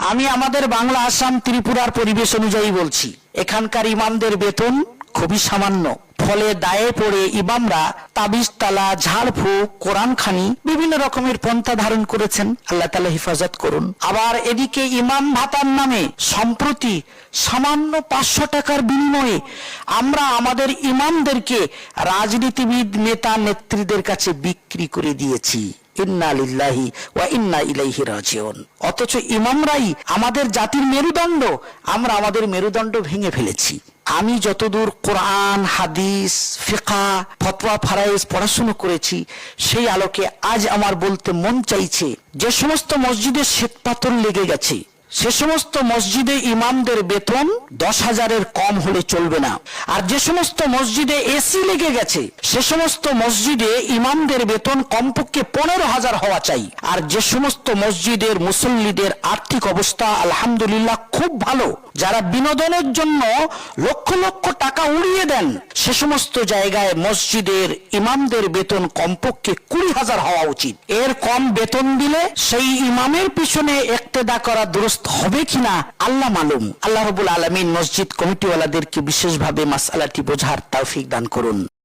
আমি আমাদের বাংলা, আসাম, ত্রিপুরার পরিবেশ অনুযায়ী বলছি, এখানকার ইমামদের বেতন খুবই সামান্য। ফলে দায়ে পড়ে ইমামরা তাবিজ তালা, ঝাড়ফুঁক, কোরআন খানি বিভিন্ন রকমের পন্থা ধারণ করেছেন। আল্লাহ তাআলা হেফাজত করুন। আবার এদিকে ইমাম ভাতার নামে সম্প্রতি সামান্য 500 টাকার বিনিময়ে আমরা আমাদের ইমামদেরকে রাজনীতিবিদ, নেতা, নেত্রীদের কাছে বিক্রি করে দিয়েছি। ইন্না লিল্লাহি ওয়া ইন্না ইলাইহি রাজিউন। অথচ ইমামরাই আমাদের জাতির মেরুদণ্ড, আমরা আমাদের মেরুদণ্ড ভেঙে ফেলেছি। আমি যতদূর কোরআন, হাদিস, ফিকহ, ফতোয়া, ফারায়েজ পড়াশোনা করেছি, সেই আলোকে আজ আমার বলতে মন চাইছে, যে সমস্ত মসজিদে শ্বেতপাথর লেগে গেছে, সে সমস্ত মসজিদে ইমামদের বেতন 10,000-এর কম হলে চলবে না। আর যে সমস্ত মসজিদে এসি লেগে গেছে, সে সমস্ত মসজিদে ইমামদের বেতন কমপক্ষে 15,000 হওয়া চাই। আর যে সমস্ত মসজিদের মুসল্লিদের আর্থিক অবস্থা আলহামদুলিল্লাহ খুব ভালো, যারা বিনোদনের জন্য লক্ষ লক্ষ টাকা উড়িয়ে দেন, সে সমস্ত জায়গায় মসজিদের ইমামদের বেতন কমপক্ষে 20,000 হওয়া উচিত। এর কম বেতন দিলে সেই ইমামের পিছনে ইক্তেদা করা দুরুস্ত হবে কিনা আল্লাহ মালুম। আল্লাহ রাব্বুল আলামিন মসজিদ কমিটিওয়ালাদেরকে বিশেষভাবে মাসআলাটি বোঝার তৌফিক দান করুন।